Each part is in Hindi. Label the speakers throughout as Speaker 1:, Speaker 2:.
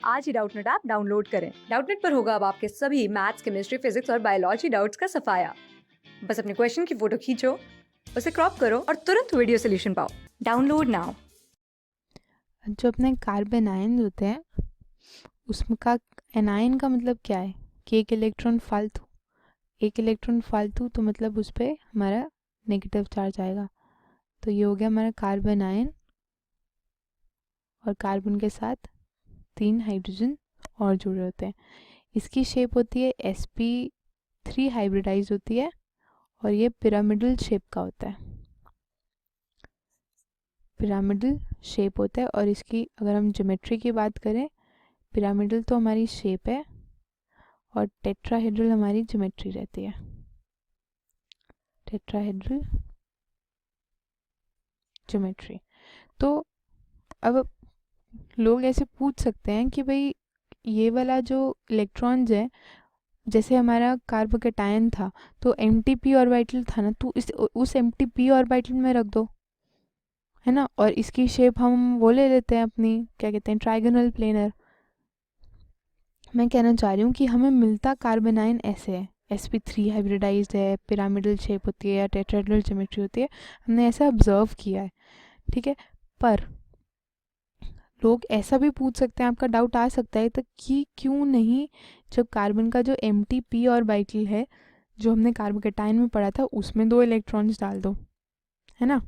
Speaker 1: आज ही डाउटनेट ऐप डाउनलोड करें। डाउटनेट पर होगा अब आपके सभी मैथ्स, केमिस्ट्री, फिजिक्स और बायोलॉजी डाउट्स का सफाया। बस अपने क्वेश्चन की फोटो खींचो, उसे क्रॉप करो और तुरंत वीडियो सोल्यूशन पाओ। Download now.
Speaker 2: जो अपने कार्बन आयन होते हैं उसमें का एनायन का मतलब क्या है कि एक इलेक्ट्रॉन फालतू तो मतलब उस पर हमारा नेगेटिव चार्ज आएगा। तो ये हो गया हमारा कार्बन आयन और कार्बन के साथ 3 हाइड्रोजन और जुड़े होते हैं। इसकी शेप होती है sp3 हाइब्रिडाइज होती है और ये पिरामिडल शेप का होता है। पिरामिडल शेप होता है और इसकी अगर हम ज्योमेट्री की बात करें, पिरामिडल तो हमारी शेप है और टेट्राहेड्रल हमारी ज्योमेट्री रहती है। Tetrahedral geometry. तो अब लोग ऐसे पूछ सकते हैं कि भाई ये वाला जो इलेक्ट्रॉन्स है, जैसे हमारा कार्बोकेटायन था तो एमटीपी ऑर्बिटल था ना, तो उस एमटीपी ऑर्बिटल में रख दो, है ना, और इसकी शेप हम वो ले लेते हैं अपनी, क्या कहते हैं, ट्राइगोनल प्लेनर। मैं कहना चाह रही हूँ कि हमें मिलता कार्बन आयन ऐसे है, sp3 हाइब्रिडाइज्ड है, पिरामिडल शेप होती है या टेट्राहेड्रल ज्योमेट्री होती है, हमने ऐसा ऑब्जर्व किया है, ठीक है। पर लोग ऐसा भी पूछ सकते हैं, आपका डाउट आ सकता है तो कि क्यों नहीं जब कार्बन का जो एमटीपी ऑर्बिटल है जो हमने कार्बोकेटायन में पढ़ा था उसमें 2 इलेक्ट्रॉन्स डाल दो, है ना।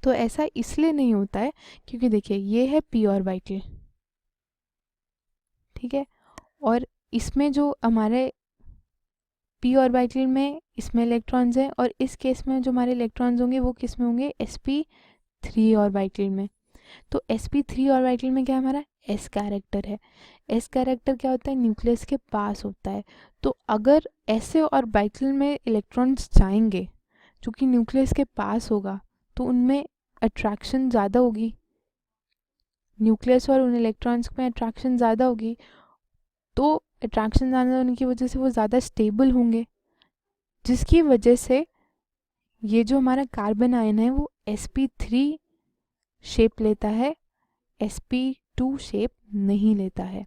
Speaker 2: तो ऐसा इसलिए नहीं होता है क्योंकि देखिए ये है पी ऑर्बिटल, ठीक है, और इसमें जो हमारे पी ऑर्बिटल में इसमें इलेक्ट्रॉन्स हैं और इस केस में जो हमारे इलेक्ट्रॉन्स होंगे वो किस में होंगे, sp3 ऑर्बिटल में। तो sp3 ऑर्बिटल में क्या हमारा s कैरेक्टर है। s कैरेक्टर क्या होता है, न्यूक्लियस के पास होता है। तो अगर ऐसे ऑर्बिटल में इलेक्ट्रॉन्स जाएंगे जो कि न्यूक्लियस के पास होगा तो उनमें अट्रैक्शन ज़्यादा होगी, न्यूक्लियस और उन इलेक्ट्रॉन्स में अट्रैक्शन ज़्यादा होगी। तो अट्रैक्शन ज़्यादा होने की वजह से वो ज़्यादा स्टेबल होंगे, जिसकी वजह से ये जो हमारा कार्बन आयन है वो sp3 शेप लेता है, sp2 शेप नहीं लेता है।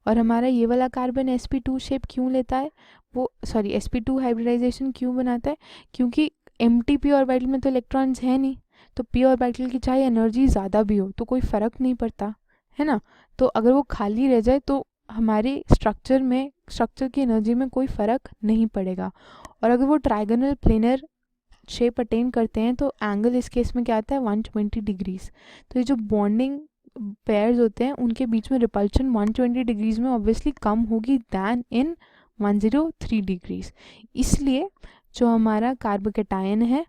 Speaker 2: और हमारा ये वाला कार्बन sp2 शेप क्यों लेता है, वो सॉरी sp2 हाइब्रिडाइजेशन क्यों बनाता है, क्योंकि mtp ऑर्बिटल में तो इलेक्ट्रॉन्स है नहीं, तो p ऑर्बिटल की चाहे एनर्जी ज़्यादा भी हो तो कोई फ़र्क नहीं पड़ता, है ना। तो अगर वो खाली रह जाए तो हमारे स्ट्रक्चर की एनर्जी में कोई फ़र्क नहीं पड़ेगा। और अगर वो ट्राइगोनल प्लेनर शेप अटेन करते हैं तो एंगल इस केस में क्या आता है, 120 डिग्रीज। तो ये जो बॉन्डिंग पेयर्स होते हैं उनके बीच में रिपल्शन 120 डिग्रीज में ऑब्वियसली कम होगी दैन इन 103 डिग्रीज। इसलिए जो हमारा कार्बोकेटायन है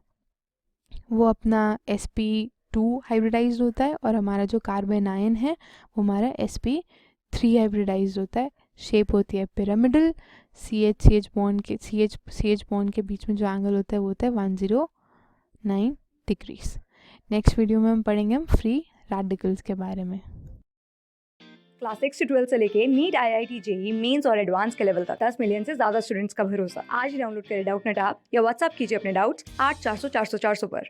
Speaker 2: वो अपना sp2 हाइब्रिडाइज्ड होता है और हमारा जो कार्बन आयन है वो हमारा sp3 हाइब्रिडाइज्ड होता है। शेप होती है पिरामिडल, CH बॉन्ड के बीच में जो एंगल होता है वो होता है 109 डिग्रीज। नेक्स्ट वीडियो में हम पढ़ेंगे फ्री रेडिकल्स के बारे में।
Speaker 1: क्लास 6 से 12 से लेके नीट, IIT, JEE मेंस और एडवांस के लेवल तक 10 मिलियन से ज्यादा स्टूडेंट्स का भरोसा। आज ही डाउनलोड करें डाउटनेट ऐप या व्हाट्सएप कीजिए अपने डाउट्स 8400 400 400 पर।